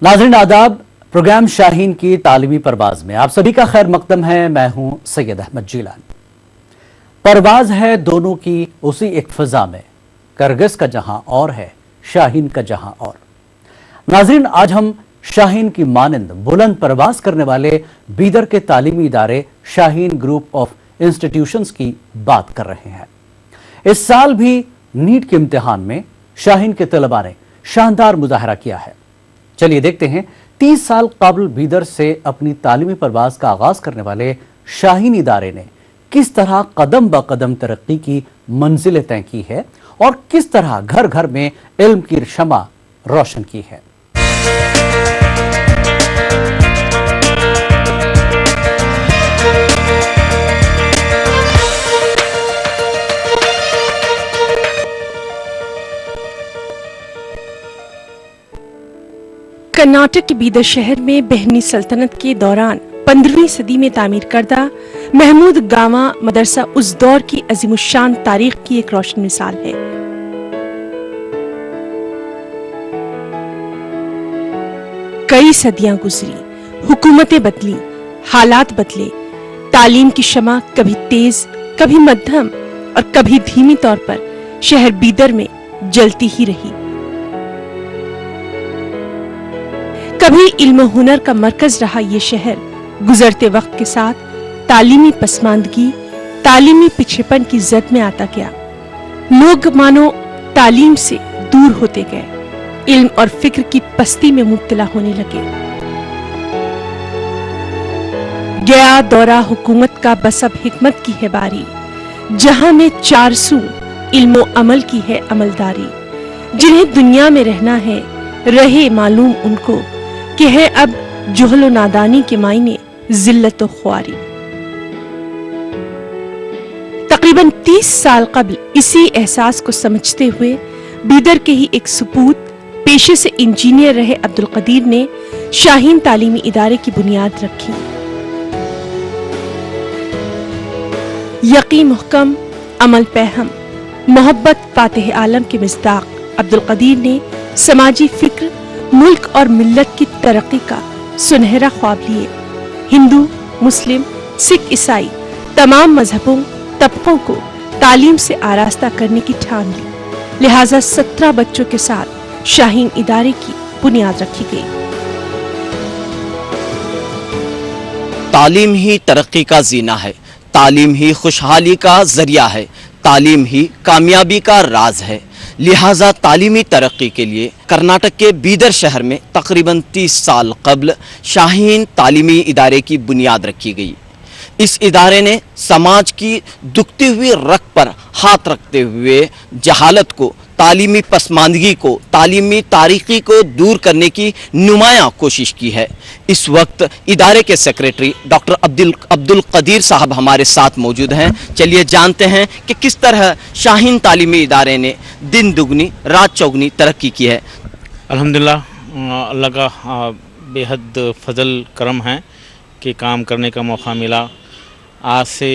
नाज़रीन आदाब, प्रोग्राम शाहीन की तालीमी परवाज में आप सभी का खैर मकदम है। मैं हूं सैयद अहमद जीलानी। परवाज है दोनों की उसी एक फिजा में, करगिस का जहां और है, शाहीन का जहां और। नाज़रीन, आज हम शाहीन की मानंद बुलंद परवाज करने वाले बीदर के तालीमी इदारे शाहीन ग्रुप ऑफ इंस्टीट्यूशंस की बात कर रहे हैं। इस साल भी नीट के इम्तिहान में शाहीन के तलबा ने शानदार मुजाहरा किया है। चलिए देखते हैं 30 साल कबल बीदर से अपनी तालीमी परवाज का आगाज करने वाले शाहीन इदारे ने किस तरह कदम ब कदम तरक्की की मंजिलें तय की है और किस तरह घर घर में इल्म की शमा रोशन की है। कर्नाटक के बीदर शहर में बहनी सल्तनत के दौरान 15वीं सदी में तामीर करदा महमूद गावा मदरसा उस दौर की अजीमुशान तारीख की एक रोशन मिसाल है। कई सदियां गुजरी, हुकूमतें बदली, हालात बदले, तालीम की शमा कभी तेज, कभी मध्यम और कभी धीमी तौर पर शहर बीदर में जलती ही रही। कभी इल्म हुनर का मरकज रहा ये शहर गुजरते वक्त के साथ तालीमी पसमानदगी, तालीमी पिछड़ेपन की जद में आता गया। लोग मानो तालीम से दूर होते गए, इल्म और फिक्र की पस्ती में मुब्तला होने लगे। गया दौरा हुकूमत का बसब हिकमत की है बारी, जहां में 400 इल्म अमल की है अमलदारी। जिन्हें दुनिया में रहना है रहे मालूम उनको कि है अब जुहलो नादानी के मायने जिल्लत व ख्वारी। तकरीबन 30 साल कबल इसी एहसास को समझते हुए बीदर के ही एक सुपूत पेशे से इंजीनियर रहे अब्दुल कदीर ने शाहीन तालीमी इदारे की बुनियाद रखी। यकीन मुहकम, अमल पैहम, मोहब्बत फातिह आलम के मिस्दाक अब्दुल कदीर ने समाजी फिक्र, मुल्क और मिल्लत की तरक्की का सुनहरा ख्वाब लिए हिंदू, मुस्लिम, सिख, ईसाई तमाम मजहबों तबकों को तालीम से आरास्ता करने की ठान ली। लिहाजा 17 बच्चों के साथ शाहीन इदारे की बुनियाद रखी गई। तालीम ही तरक्की का जीना है, तालीम ही खुशहाली का जरिया है, तालीम ही कामयाबी का राज है। लिहाजा तालीमी तरक्की के लिए कर्नाटक के बीदर शहर में तकरीबन 30 साल कबल शाहीन तालीमी इदारे की बुनियाद रखी गई। इस इदारे ने समाज की दुखती हुई रग पर हाथ रखते हुए जहालत को, तालीमी पसमानदगी को, तालीमी तारीकी को दूर करने की नुमायां कोशिश की है। इस वक्त इदारे के सेक्रेटरी डॉक्टर अब्दुल कदीर साहब हमारे साथ मौजूद हैं। चलिए जानते हैं कि किस तरह शाहीन तालीमी इदारे ने दिन दुगनी रात चौगनी तरक्की की है। अल्हम्दुलिल्लाह, अल्लाह का बेहद फजल करम है कि काम करने का मौका मिला। आज से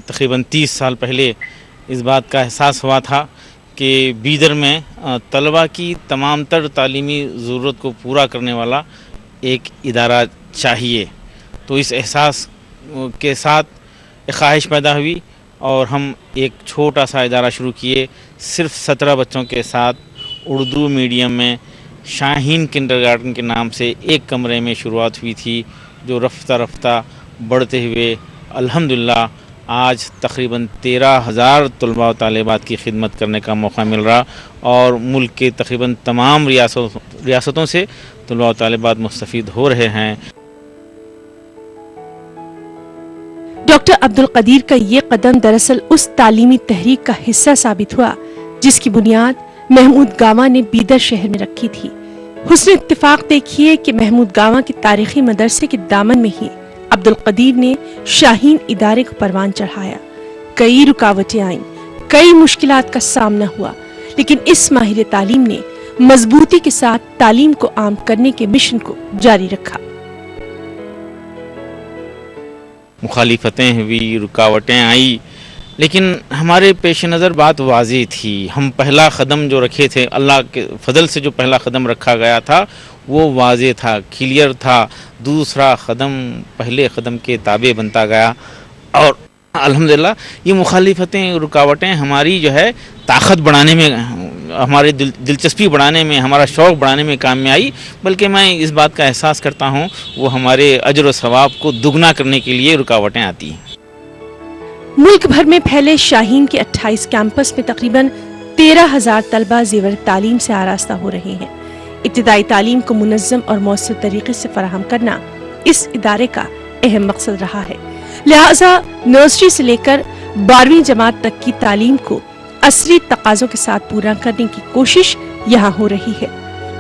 तकरीबन 30 साल पहले इस बात का एहसास हुआ था कि बीदर में तलबा की तमाम तर तालीमी ज़रूरत को पूरा करने वाला एक इदारा चाहिए। तो इस एहसास के साथ एक ख्वाहिश पैदा हुई और हम एक छोटा सा इदारा शुरू किए। सिर्फ 17 बच्चों के साथ उर्दू मीडियम में शाहीन किंडरगार्टन के नाम से एक कमरे में शुरुआत हुई थी, जो रफ्ता रफ्ता बढ़ते हुए अल्हम्दुलिल्लाह आज तकरीबन 13,000 तलबा व तालिबात की खिदमत करने का मौका मिल रहा और मुल्क के तकरीबन तमाम रियासतों से तलबा व तालिबात मुस्तफ़ीद हो रहे हैं। डॉक्टर अब्दुल कदीर का ये कदम दरअसल उस तालीमी तहरीक का हिस्सा साबित हुआ जिसकी बुनियाद महमूद गावा ने बीदर शहर में रखी थी। हुस्न इत्तिफाक देखिए कि महमूद गावा के तारीखी मदरसे के दामन में ही अब्दुल कदीर ने शाहीन इदारे को परवान चढ़ाया। कई रुकावटें आईं, कई मुश्किलात का सामना हुआ, लेकिन इस माहिर तालीम ने मजबूती के साथ तालीम को आम करने के मिशन को जारी रखा। मुखालिफतें हुई, रुकावटें आई, लेकिन हमारे पेश नज़र बात वाज़ी थी। हम पहला कदम जो रखे थे, अल्लाह के फजल से जो पहला कदम रखा गया था, وہ واضح تھا، کلیئر تھا. دوسرا قدم پہلے قدم کے تابع بنتا گیا اور الحمدللہ یہ مخالفتیں، رکاوٹیں ہماری جو ہے طاقت بڑھانے میں، ہماری دلچسپی بڑھانے میں، ہمارا شوق بڑھانے میں کام میں آئی. بلکہ میں اس بات کا احساس کرتا ہوں وہ ہمارے اجر و ثواب کو دگنا کرنے کے لیے رکاوٹیں آتی ہیں. ملک بھر میں پھیلے شاہین کے 28 کیمپس میں تقریباً 13,000 طلبہ زیور تعلیم سے آراستہ ہو رہے ہیں. ابتدائی تعلیم کو منظم اور مؤثر طریقے سے فراہم کرنا اس ادارے کا اہم مقصد رہا ہے. لہٰذا نرسری سے لے کر 12ویں جماعت تک کی تعلیم کو عصری تقاضوں کے ساتھ پورا کرنے کی کوشش یہاں ہو رہی ہے.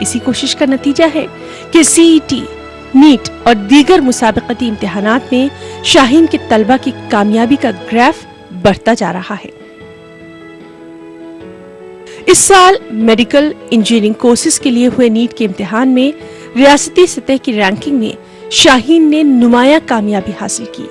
اسی کوشش کا نتیجہ ہے کہ CET، نیٹ اور دیگر مسابقتی امتحانات میں شاہین کے طلبہ کی کامیابی کا گراف بڑھتا جا رہا ہے. اس سال میڈیکل انجینئرنگ کورسز کے لیے ہوئے نیٹ کے امتحان میں ریاستی سطح کی رینکنگ میں شاہین نے نمایاں کامیابی حاصل کی.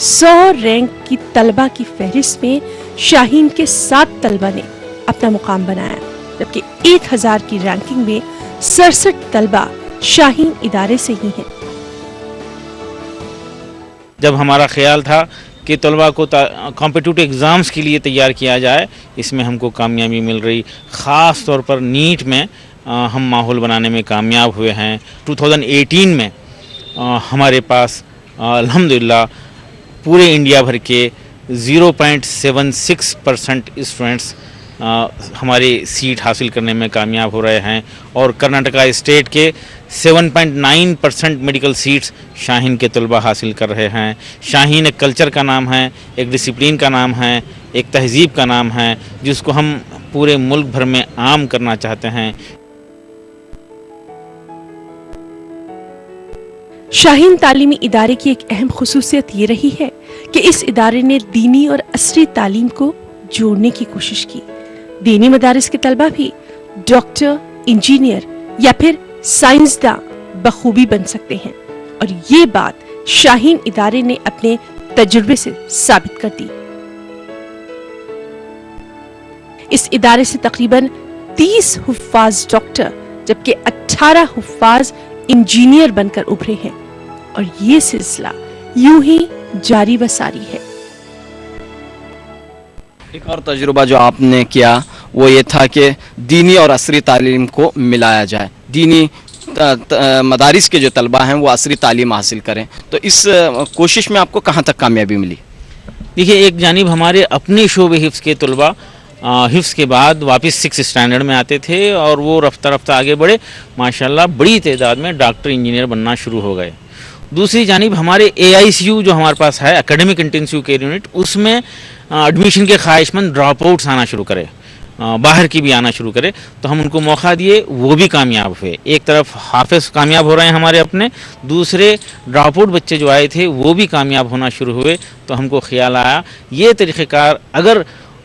سو رینک کی طلبہ کی فہرست میں شاہین کے 7 طلبہ نے اپنا مقام بنایا، جبکہ 1000 کی رینکنگ میں 67 طلبہ شاہین ادارے سے ہی ہیں. جب ہمارا خیال تھا کہ طلباء کو کمپٹیٹیو ایگزامز کے لیے تیار کیا جائے، اس میں ہم کو کامیابی مل رہی. خاص طور پر نیٹ میں ہم ماحول بنانے میں کامیاب ہوئے ہیں. 2018 میں ہمارے پاس الحمدللہ پورے انڈیا بھر کے 0.76% اسٹوڈنٹس ہمارے سیٹ حاصل کرنے میں کامیاب ہو رہے ہیں، اور کرناٹکا اسٹیٹ کے 7.9% میڈیکل سیٹس شاہین کے طلبہ حاصل کر رہے ہیں. شاہین ایک کلچر کا نام ہے، ایک ڈسپلین کا نام ہے، ایک تہذیب کا نام ہے، جس کو ہم پورے ملک بھر میں عام کرنا چاہتے ہیں. شاہین تعلیمی ادارے کی ایک اہم خصوصیت یہ رہی ہے کہ اس ادارے نے دینی اور عصری تعلیم کو جوڑنے کی کوشش کی. دینی مدارس کے طلبہ بھی ڈاکٹر، انجینئر یا پھر سائنسداں بخوبی بن سکتے ہیں، اور یہ بات شاہین ادارے نے اپنے تجربے سے ثابت کر دی. اس ادارے سے تقریباً 30 حفاظ ڈاکٹر جبکہ 18 حفاظ انجینئر بن کر ابھرے ہیں، اور یہ سلسلہ یوں ہی جاری و ساری ہے. ایک اور تجربہ جو آپ نے کیا وہ یہ تھا کہ دینی اور عصری تعلیم کو ملایا جائے، دینی مدارس کے جو طلبہ ہیں وہ عصری تعلیم حاصل کریں. تو اس کوشش میں آپ کو کہاں تک کامیابی ملی؟ دیکھیے، ایک جانب ہمارے اپنے شعبے حفظ کے طلبہ حفظ کے بعد واپس 6 اسٹینڈرڈ میں آتے تھے، اور وہ رفتہ رفتہ آگے بڑھے، ماشاءاللہ بڑی تعداد میں ڈاکٹر انجینئر بننا شروع ہو گئے. دوسری جانب ہمارے AICU جو ہمارے پاس ہے، اکیڈمک انٹینسیو کیئر یونٹ، اس میں ایڈمیشن کے خواہش مند ڈراپ آؤٹس آنا شروع کرے، باہر کی بھی آنا شروع کرے، تو ہم ان کو موقع دیے، وہ بھی کامیاب ہوئے. ایک طرف حافظ کامیاب ہو رہے ہیں ہمارے اپنے، دوسرے ڈراپ آؤٹ بچے جو آئے تھے وہ بھی کامیاب ہونا شروع ہوئے. تو ہم کو خیال آیا یہ طریقہ کار اگر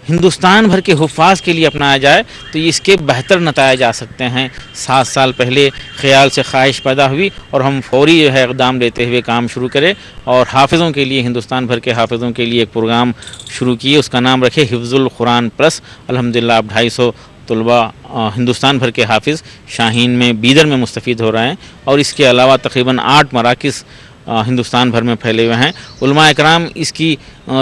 ہندوستان بھر کے حفاظ کے لیے اپنایا جائے تو اس کے بہتر نتائج آ سکتے ہیں. 7 سال پہلے خیال سے خواہش پیدا ہوئی اور ہم فوری جو ہے اقدام لیتے ہوئے کام شروع کرے، اور حافظوں کے لیے، ہندوستان بھر کے حافظوں کے لیے ایک پروگرام شروع کیے. اس کا نام رکھے حفظ القرآن پلس. الحمدللہ اب 250 طلباء ہندوستان بھر کے حافظ شاہین میں بیدر میں مستفید ہو رہے ہیں، اور اس کے علاوہ تقریباً 8 مراکز ہندوستان بھر میں پھیلے ہوئے ہیں. علماء اکرام اس کی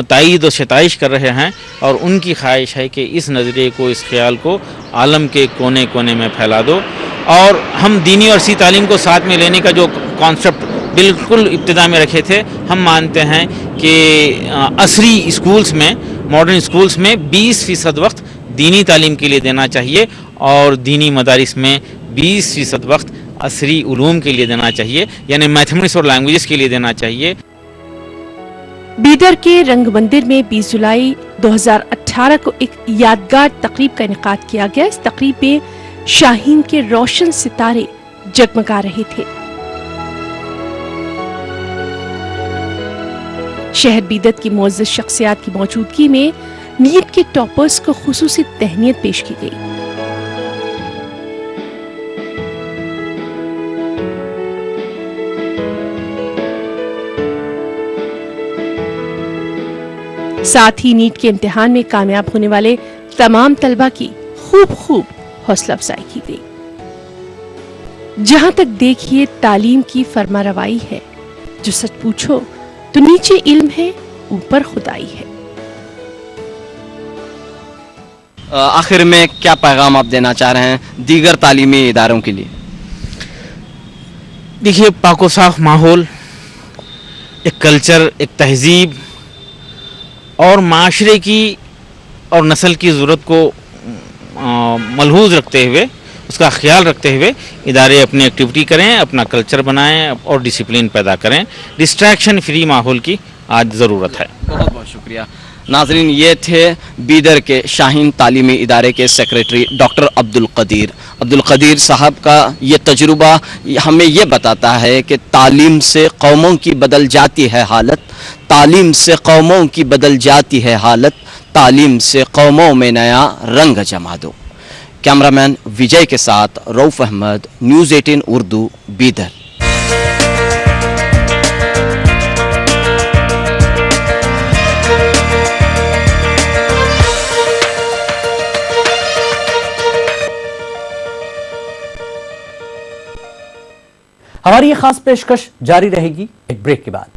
تائید و ستائش کر رہے ہیں، اور ان کی خواہش ہے کہ اس نظریے کو، اس خیال کو عالم کے کونے کونے میں پھیلا دو. اور ہم دینی اور عصری تعلیم کو ساتھ میں لینے کا جو کانسیپٹ بالکل ابتدا میں رکھے تھے، ہم مانتے ہیں کہ عصری اسکولز میں، ماڈرن اسکولز میں 20% وقت دینی تعلیم کے لیے دینا چاہیے، اور دینی مدارس میں 20% وقت عصری علوم کے لیے دینا چاہیے، یعنی میتھمیٹکس اور لینگویجز کے لیے دینا چاہیے. بیدر کے رنگ مندر میں 20 جولائی 2018 کو ایک یادگار تقریب کا انعقاد کیا گیا. اس تقریب میں شاہین کے روشن ستارے جگمگا رہے تھے. شہر بیدر کی معزز شخصیات کی موجودگی میں نیٹ کے ٹاپرز کو خصوصی تہنیت پیش کی گئی. साथ ही नीट के इम्तिहान में कामयाब होने वाले तमाम तलबा की खूब हौसला अफजाई की गई। जहां तक देखिए तालीम की फरमा रवाई है, जो सच पूछो तो नीचे इल्म है, ऊपर खुदाई है। आखिर में क्या पैगाम आप देना चाह रहे हैं दीगर तालीमी इदारों के लिए? देखिए, पाको साफ माहौल, एक कल्चर, एक तहजीब और माशरे की और नस्ल की ज़रूरत को मलहूज़ रखते हुए, उसका ख्याल रखते हुए इदारे अपनी एक्टिविटी करें, अपना कल्चर बनाएं और डिसिप्लिन पैदा करें। डिस्ट्रैक्शन फ्री माहौल की आज ज़रूरत है। बहुत बहुत शुक्रिया। नाजरीन, ये थे बीदर के शाहीन तालीमी इदारे के सेक्रेटरी डॉक्टर अब्दुल कदीर साहब का ये तजुर्बा हमें ये बताता है कि तालीम से कौमों की बदल जाती है हालत, तालीम से कौमों की बदल जाती है हालत, तालीम से कौमों में नया रंग जमा दो। कैमरामैन विजय के साथ रऊफ अहमद, न्यूज़ 18 उर्दू, बीदर। हमारी ये खास पेशकश जारी रहेगी एक ब्रेक के बाद।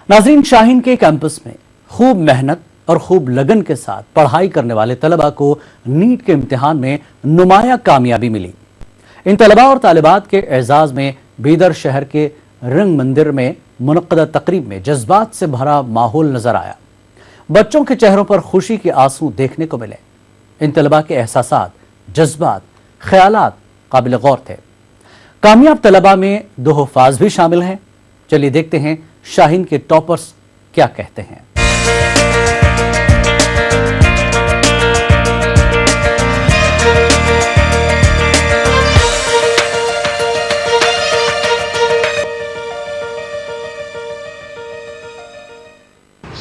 नाज़रीन, शाहीन के कैंपस में खूब मेहनत और खूब लगन के साथ पढ़ाई करने वाले तलबा को नीट के इम्तिहान में नुमाया कामयाबी मिली। इन तलबा और तालिबात के एजाज में बीदर शहर के रंग मंदिर में मुनक्कदा तकरीब में जज्बात से भरा माहौल नजर आया। बच्चों के चेहरों पर खुशी के आंसू देखने को मिले। इन तलबा के एहसासात, जज्बात, ख्यालात काबिल गौर थे। कामयाब तलबा में 2 हुफ़ाज़ भी शामिल हैं। चलिए देखते हैं शाहीन के टॉपर्स क्या कहते हैं।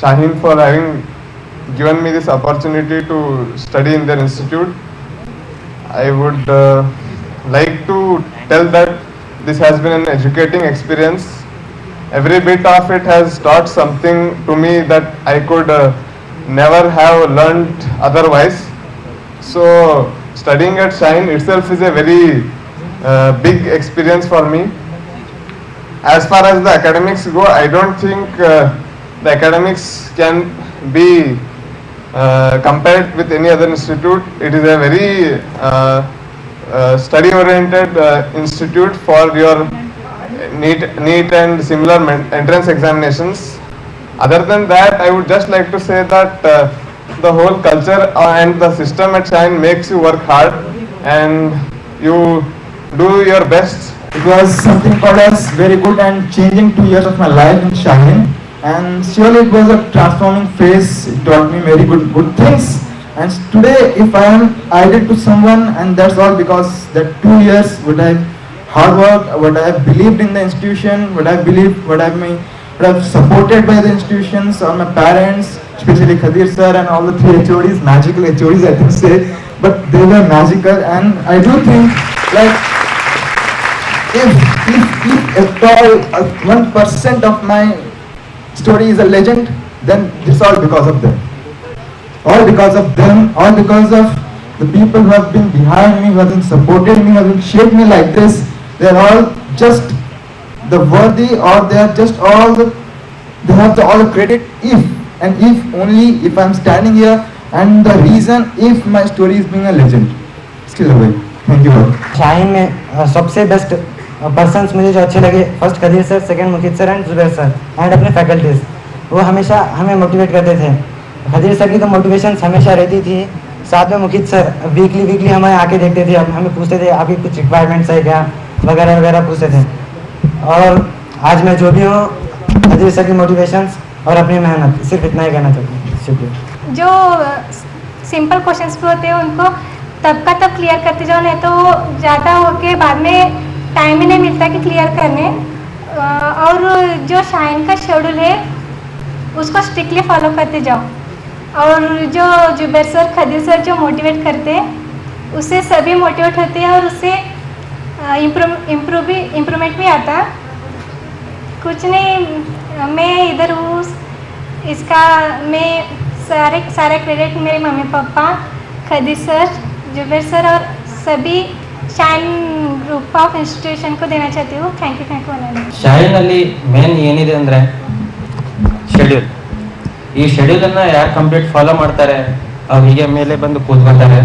Shaheen for having given me this opportunity to study in their institute. I would like to tell that this has been an educating experience. Every bit of it has taught something to me that I could never have learned otherwise. So studying at Shaheen itself is a very big experience for me. As far as the academics go, I don't think the academics can be compared with any other institute. It is a very study-oriented institute for your NEET and similar entrance examinations. Other than that, I would just like to say that the whole culture and the system at Shaheen makes you work hard and you do your best. It was something called as very good and changing 2 years of my life in Shaheen. And surely it was a transforming phase. It taught me very good things. And today, if I am idle to someone, and that's all because that 2 years, what I hard work, what I have believed in the institution, what I believed, what I've supported by the institutions, or my parents, especially Khadir sir and all the 3 HODs, magical HODs I can say, but they were magical. And I do think like if at all 1% of my story is a legend, then it's all because of them. All because of them, all because of the people who have been behind me, who have been supported me, who have been shaped me like this. They are all just the worthy, or they are just all the, they have the all the credit if only if I'm standing here, and the reason if my story is being a legend. Still away. Thank you all. Shaheen में सबसे best persons मुझे जो अच्छे लगे, first Qadir sir, second Mukhit sir and Zubair sir and अपने faculties, वो हमेशा हमें मोटिवेट करते थे। कदीर सर की तो मोटिवेशन हमेशा रहती थी, साथ में मुखित सर वीकली हमें आके देखते थे, हमें पूछते थे आपकी कुछ रिक्वायरमेंट्स है क्या, वगैरह पूछते थे। और आज मैं जो भी हूँ, कदीर सर की मोटिवेशंस और अपनी मेहनत, सिर्फ इतना ही कहना चाहता हूँ। शुक्रिया। जो सिंपल क्वेश्चंस भी होते हैं उनको तब का तब क्लियर करते जाओ, नहीं तो ज़्यादा होके बाद में टाइम ही नहीं मिलता कि क्लियर करने। और जो शाहीन का शेड्यूल है اس کو اسٹرکٹلی فالو کرتے جاؤ اور جو زبیر سر خدیر سر جو موٹیویٹ کرتے ہیں اس سے سبھی موٹیویٹ ہوتے ہیں اور اس سے امپرومنٹ بھی آتا ہے. کچھ نہیں میں ادھر ہوں اس کا میں سارے کریڈٹ میرے ممی پاپا خدیر سر زبیر سر اور سبھی شائن ಗ್ರೂಪ್ ಆಫ್ ಇನ್ಸ್ಟಿಟ್ಯೂಷನ್ को देना चाहती हूँ. Thank you. ಶಾಹಿನಲ್ಲಿ ಮೇನ್ ಏನಿದೆ ಅಂದರೆ ಶೆಡ್ಯೂಲ್. ಈ ಶೆಡ್ಯೂಲನ್ನು ಯಾರು ಕಂಪ್ಲೀಟ್ ಫಾಲೋ ಮಾಡ್ತಾರೆ ಅವ್ರು ಹೀಗೆ ಮೇಲೆ ಬಂದು ಕೂತ್ಕೊತಾರೆ.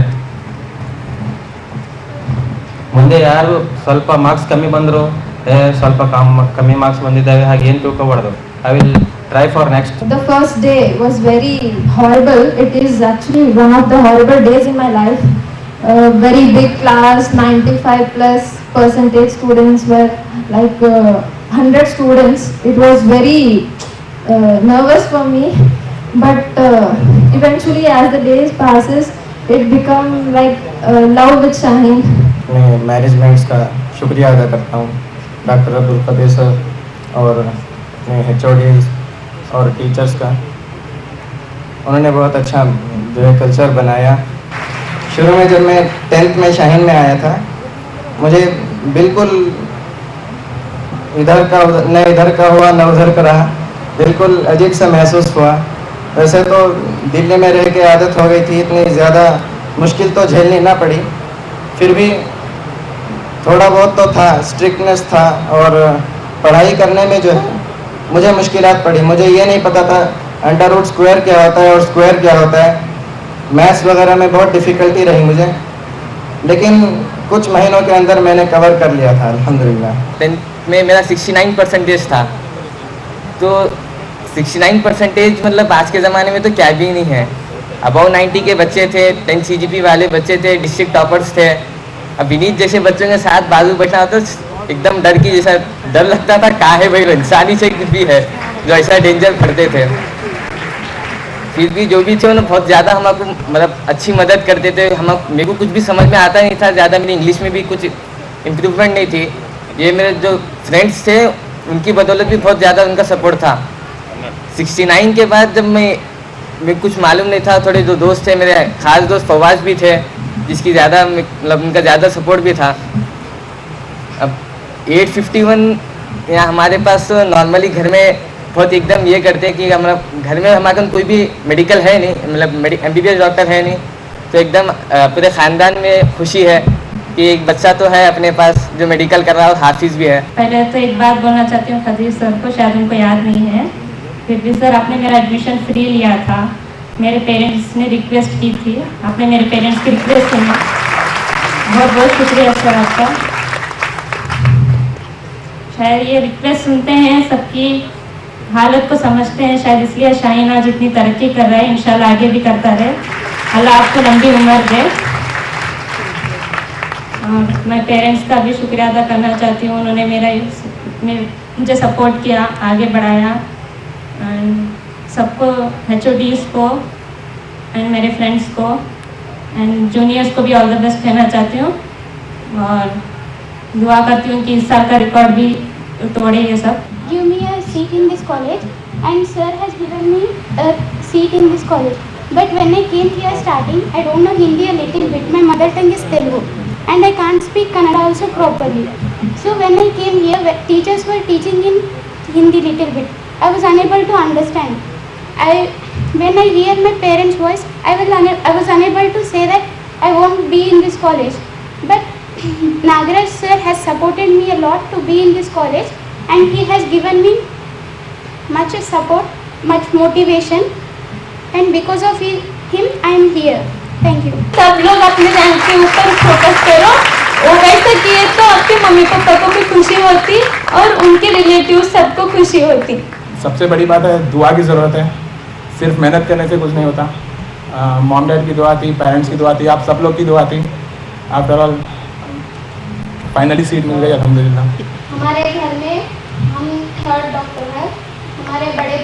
ಮುಂದೆ ಯಾರು ಸ್ವಲ್ಪ ಮಾರ್ಕ್ಸ್ ಕಮ್ಮಿ ಬಂದರು ಸ್ವಲ್ಪ ಕಮ್ಮಿ ಮಾರ್ಕ್ಸ್ ಬಂದಿದ್ದಾವೆ ಹಾಗೆ ಏನು ತಿಳ್ಕೊಬಾರ್ದು. I will try for next. The first day was very horrible. It is actually one of the horrible days in my life. Very big class, 95+% students were like 100 students. It was very nervous for me, but eventually as the days passes, it become like love with Shaheen. मैं managements का शुक्रिया अदा करता हूँ, doctor Abdul Qadeer sir और अपने HODs और teachers का. उन्होंने बहुत अच्छा जो है कल्चर बनाया. शुरू में जब मैं 10th में शाहीन में आया था मुझे बिल्कुल इधर का हुआ न उधर का रहा. बिल्कुल अजीब सा महसूस हुआ. वैसे तो दिल्ली में रह के आदत हो गई थी, इतनी ज़्यादा मुश्किल तो झेलनी ना पड़ी. फिर भी थोड़ा बहुत तो था, स्ट्रिक्टनेस था और पढ़ाई करने में जो है मुझे मुश्किलात पड़ी. मुझे ये नहीं पता था अंडर रूट स्क्वायर क्या होता है और स्क्वायर क्या होता है. मैथ्स वगैरह में बहुत डिफ़िकल्टी रही मुझे, लेकिन कुछ महीनों के अंदर मैंने कवर कर लिया था अल्हम्दुलिल्लाह. 10th में मेरा 69% था. तो 69% मतलब आज के ज़माने में तो क्या भी नहीं है. अबाउ 90 के बच्चे थे, 10 CGP वाले बच्चे थे, डिस्ट्रिक्ट टॉपर्स थे. अब विनीत जैसे बच्चों के साथ बाजू बैठना तो एकदम डर की जैसा डर लगता था. क्या है भाई, इंसानी से भी है जो ऐसा डेंजर करते थे. फिर भी जो भी थे उन्होंने बहुत ज़्यादा हमको मतलब अच्छी मदद करते थे. मेरे को कुछ भी समझ में आता नहीं था ज़्यादा. मेरी इंग्लिश में भी कुछ इम्प्रूवमेंट नहीं थी. ये मेरे जो फ्रेंड्स थे उनकी बदौलत भी बहुत ज़्यादा उनका सपोर्ट था. 69 के बाद जब मैं कुछ मालूम नहीं था, थोड़े जो दोस्त थे मेरे ख़ास दोस्त फवाज भी थे जिसकी ज़्यादा मतलब उनका ज़्यादा सपोर्ट भी था. अब 851 यहाँ हमारे पास नॉर्मली घर में बहुत एकदम ये करते हैं कि हमारा घर में हमारे कोई भी मेडिकल है नहीं, मतलब MBBS डॉक्टर है नहीं. तो एकदम पूरे ख़ानदान में खुशी है कि एक बच्चा तो है अपने पास जो मेडिकल कर रहा है और हाफिज़ भी है. पहले तो एक बात बोलना चाहती हूँ खदीर सर को, शायद उनको याद नहीं है. फिर भी सर आपने मेरा एडमिशन फ्री लिया था. मेरे पेरेंट्स ने रिक्वेस्ट की थी, आपने मेरे पेरेंट्स की रिक्वेस्ट सुनी. बहुत बहुत शुक्रिया सर आपका. शायद ये रिक्वेस्ट सुनते हैं, सबकी हालत को समझते हैं, शायद इसलिए शाहीन आज इतनी तरक्की कर रहा है. इंशाल्लाह आगे भी करता रहे. अल्लाह आपको लंबी उम्र दे. और मैं पेरेंट्स का भी शुक्रिया अदा करना चाहती हूँ. उन्होंने मुझे सपोर्ट किया, आगे बढ़ाया. एंड सबको HODs को एंड मेरे फ्रेंड्स को एंड जूनियर्स को भी ऑल द बेस्ट कहना चाहती हूँ. और दुआ करती हूँ कि इस साल का रिकॉर्ड भी तोड़े ये सब. Give me a seat in this college, and sir has given me a seat in this college. But when I came here starting, I don't know Hindi a little bit. My mother tongue is Telugu, and I can't speak Kannada also properly. So when I came here, teachers were teaching in Hindi little bit. I was unable to understand. When I hear my parents' voice, I was unable to say that I won't be in this college. But Nagaraj sir has supported me a lot to be in this college, and he has given me much support, much motivation, and because of him I am here. Thank you. सब लोग अपने rank के ऊपर focus करो. और वैसे किए तो आपके मम्मी पापा को भी खुशी होती और उनके रिलेटिव सबको खुशी होती. सबसे बड़ी बात है दुआ की ज़रूरत है. सिर्फ मेहनत करने से कुछ नहीं होता. मॉम डैड की दुआ थी, पेरेंट्स की दुआ थी, आप सब लोग की दुआ थी. आफ्टर ऑल फाइनली सीट मिल गई अल्हम्दुलिल्लाह. हमारे घर में हम 3rd डॉक्टर हैं. हमारे बड़े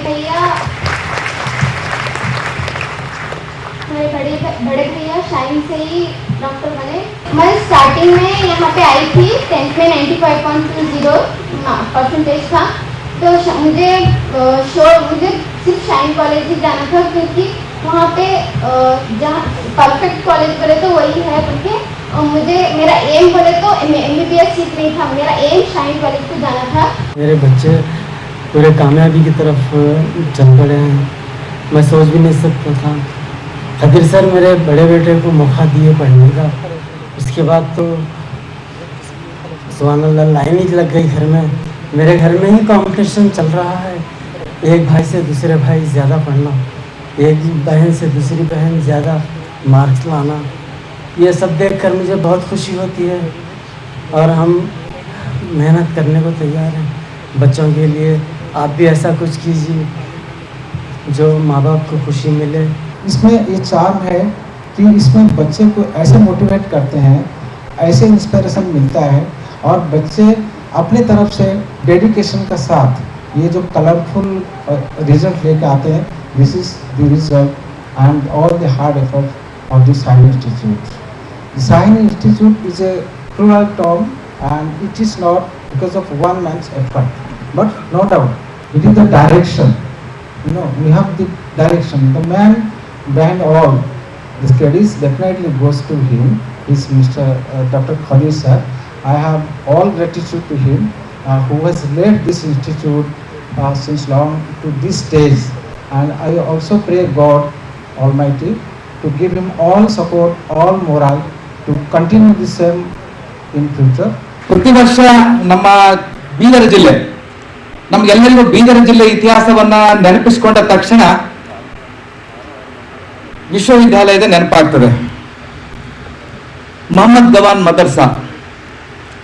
भैया शाहीन से ही डॉक्टर बने. मैं स्टार्टिंग में यहाँ पे आई थी. 10th में 95.20 परसेंटेज था. तो मुझे सिर्फ शाहीन साइंस कॉलेज ही जाना था, क्योंकि वहाँ पे जहाँ परफेक्ट कॉलेज बोले तो वही है करके, और मुझे मेरा एम बोले तो MBBS सीट नहीं था, मेरा एम शाइन कॉलेज को जाना था। मेरे बच्चे पूरे कामयाबी की तरफ चल पड़े हैं, मैं सोच भी नहीं सकता था। खदीर सर मेरे बड़े बेटे को मौका दिए पढ़ने का, उसके बाद तो सुभान अल्लाह लाइन ही लग गई घर में। मेरे घर में ही कंपटीशन चल रहा है, एक भाई से दूसरे भाई ज़्यादा पढ़ना, एक बहन से दूसरी बहन ज़्यादा मार्क्स लाना, ये सब देखकर मुझे बहुत खुशी होती है और हम मेहनत करने को तैयार हैं बच्चों के लिए। आप भी ऐसा कुछ कीजिए जो माँ बाप को खुशी मिले। इसमें ये चार्म है कि इसमें बच्चे को ऐसे मोटिवेट करते हैं, ऐसे इंस्पिरेशन मिलता है और बच्चे अपने तरफ से डेडिकेशन के साथ ये जो कलरफुल रिजल्ट लेके आते हैं, this is the result and all the hard effort of the Sahin institute. The Sahin Institute is a plural term and it is not because of one man's effort, but no doubt it is the direction. You know, we have the direction. The man behind all the studies definitely goes to him. Is Mr. Dr. Khalil sir. I have all gratitude to him who has led this institute since long to this stage, and I also pray God Almighty to give him all support, all morale to continue the same in future. ಪ್ರತಿ ವರ್ಷ ನಮ್ಮ ಬೀದರ್ ಜಿಲ್ಲೆ, ನಮಗೆಲ್ಲರಿಗೂ ಬೀದರ್ ಜಿಲ್ಲೆ ಇತಿಹಾಸವನ್ನ ನೆನಪಿಸಿಕೊಂಡ ತಕ್ಷಣ ವಿಶ್ವವಿದ್ಯಾಲಯದ ನೆನಪಾಗ್ತದೆ. ಮೊಹಮ್ಮದ್ ಗವಾನ್ ಮದರ್ಸಾ,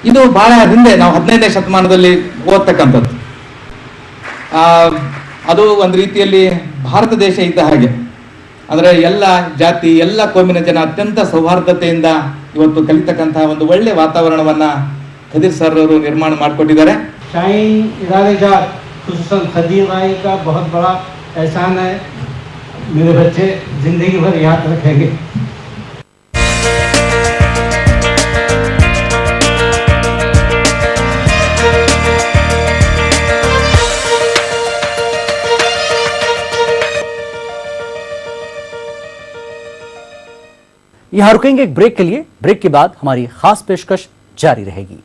ಇದು ಬಹಳ ಹಿಂದೆ ನಾವು 15ನೇ ಶತಮಾನದಲ್ಲಿ ಓದ್ತಕ್ಕಂಥದ್ದು. ಅದು ಒಂದು ರೀತಿಯಲ್ಲಿ ಭಾರತ ದೇಶ ಇದ್ದ ಹಾಗೆ, ಅಂದರೆ ಎಲ್ಲ ಜಾತಿ ಎಲ್ಲ ಕೋಮಿನ ಜನ ಅತ್ಯಂತ ಸೌಹಾರ್ದತೆಯಿಂದ ಇವತ್ತು ಕಲಿತಕ್ಕಂತಹ ಒಂದು ಒಳ್ಳೆ ವಾತಾವರಣವನ್ನ खदीर सर निर्माण ಮಾಡಿಕೊಟ್ಟಿದ್ದಾರೆ। शाहीन इदारे का खुसूसन खदीर भाई का बहुत बड़ा एहसान है, मेरे बच्चे जिंदगी भर याद रखेंगे। यहां रुकेंगे एक ब्रेक के लिए। ब्रेक के बाद हमारी खास पेशकश जारी रहेगी।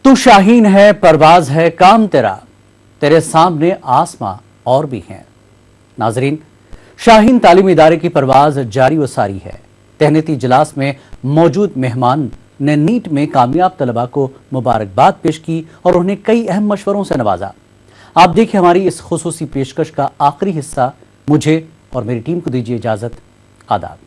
तू शाहीन है, परवाज है, काम तेरा, तेरे सामने आसमां और भी हैं। नाजरीन, शाहीन तालीमी इदारे की परवाज जारी व सारी है। तहनीती इजलास में मौजूद मेहमान ने नीट में कामयाब तलबा को मुबारकबाद पेश की और उन्हें कई अहम मशवरों से नवाजा। आप देखिए हमारी इस खुसूसी पेशकश का आखिरी हिस्सा। मुझे और मेरी टीम को दीजिए इजाजत। आदाब।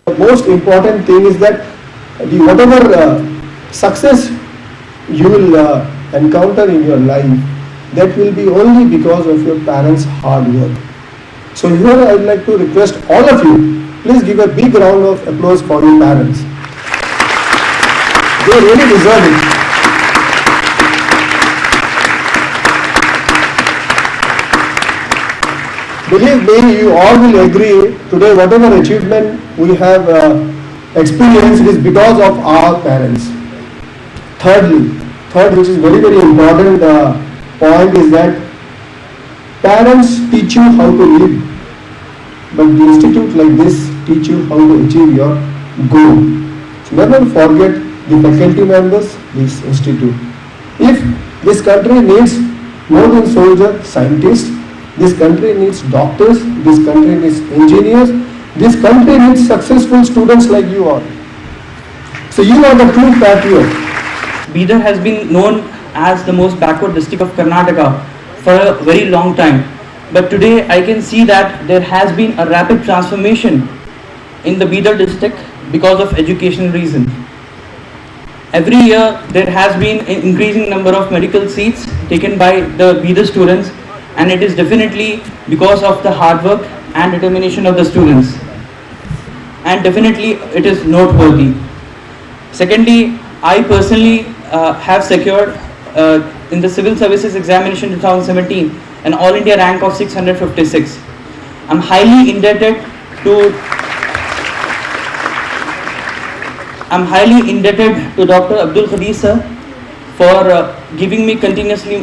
The most important thing is that whatever success you will encounter in your life, that will be only because of your parents' hard work. So here I would like to request all of you, please give a big round of applause for your parents. They really deserve it. Believe me, you all will agree today whatever achievement we have experienced is because of our parents. Third, which is very important point is that parents teach you how to live, but the institute like this teach you how to achieve your goal. So never forget the faculty members, this institute. If this country needs more than soldiers, scientists, this country needs doctors, this country needs engineers, this country needs successful students like you all. So you are the true patriot. Bidar has been known as the most backward district of Karnataka for a very long time. But today I can see that there has been a rapid transformation in the Bidar district because of educational reason. Every year there has been an increasing number of medical seats taken by the Bidar students, and it is definitely because of the hard work and determination of the students, and definitely it is noteworthy. Secondly, I personally have secured in the Civil Services Examination 2017 an All India rank of 656. I'm highly indebted to Dr. Abdul Qadir sir for giving me continuously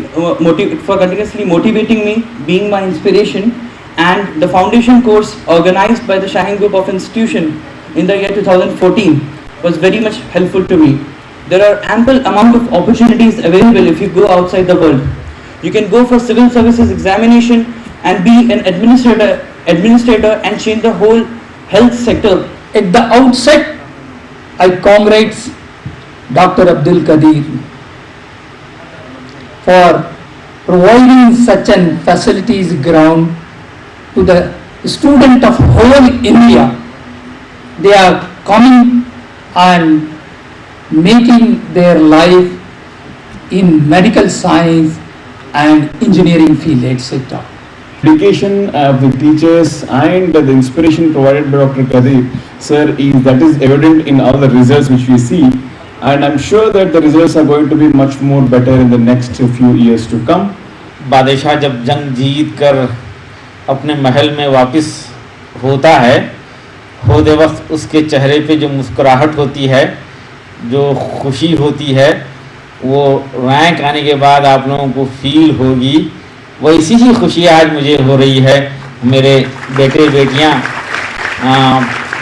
motivating me, being my inspiration, and the foundation course organized by the Shaheen Group of Institution in the year 2014 was very much helpful to me. There are ample amount of opportunities available if you go outside the world. You can go for civil services examination and be an administrator and change the whole health sector. At the outset, I congratulate Dr. Abdul Qadir for providing such an facilities ground to the student of whole India. They are coming and making their life in medical science and engineering field, etc. Dedication of the teachers and the inspiration provided by Dr. Qadir sir is evident in all the results which we see, and I'm sure that the results are going to be much more better in the next few years to come. बादशाह जब जंग जीत कर अपने महल में वापस होता है, होते वक्त उसके चेहरे पे जो मुस्कुराहट होती है, जो खुशी होती है, वो रैंक आने के बाद आप लोगों को फील होगी। वैसी ही खुशी आज मुझे हो रही है। मेरे बेटे बेटियां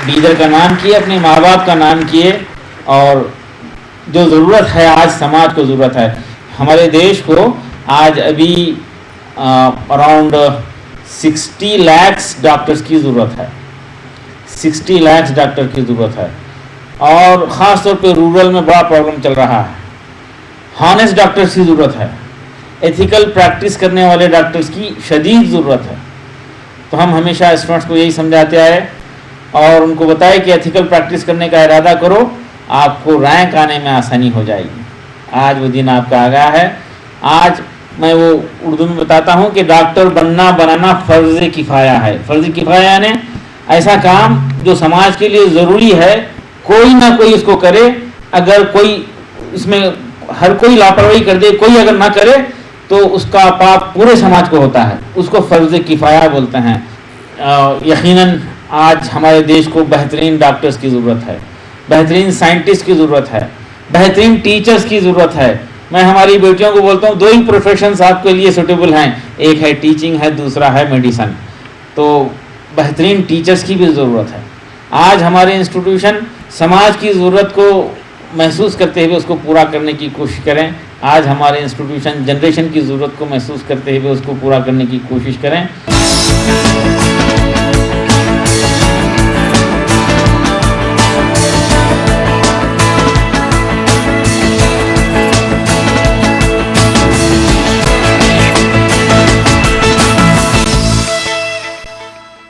बीदर का नाम किए, अपने माँ बाप का नाम किए, और जो ज़रूरत है आज समाज को ज़रूरत है, हमारे देश को आज अभी अराउंड 60 लाख डॉक्टर्स की ज़रूरत है, 60 लाख डॉक्टर की ज़रूरत है, और ख़ास तौर पे रूरल में बड़ा प्रॉब्लम चल रहा है। हॉनेस्ट डॉक्टर्स की ज़रूरत है, एथिकल प्रैक्टिस करने वाले डॉक्टर्स की शदीद ज़रूरत है। तो हम हमेशा स्टूडेंट्स को यही समझाते आए और उनको बताए कि एथिकल प्रैक्टिस करने का इरादा करो, आपको रैंक आने में आसानी हो जाएगी। आज वो दिन आपका आ गया है। आज मैं वो उर्दू में बताता हूँ कि डॉक्टर बनाना फ़र्ज़ किफ़ाया है। फ़र्ज़ किफ़ाया ने ऐसा काम जो समाज के लिए ज़रूरी है, कोई ना कोई इसको करे। अगर कोई इसमें हर कोई लापरवाही कर दे, कोई अगर ना करे, तो उसका पाप पूरे समाज को होता है, उसको फ़र्ज़ किफ़ाया बोलते हैं। यकीनन आज हमारे देश को बेहतरीन डॉक्टर्स की ज़रूरत है, बेहतरीन साइंटिस्ट की ज़रूरत है, बेहतरीन टीचर्स की ज़रूरत है। मैं हमारी बेटियों को बोलता हूँ, दो ही प्रोफेशंस आपके लिए सूटेबल हैं, एक है टीचिंग है, दूसरा है मेडिसन। तो बेहतरीन टीचर्स की भी ज़रूरत है। आज हमारे इंस्टीट्यूशन समाज की ज़रूरत को महसूस करते हुए उसको पूरा करने की कोशिश करें। आज हमारे इंस्टीट्यूशन जनरेशन की ज़रूरत को महसूस करते हुए उसको पूरा करने की कोशिश करें।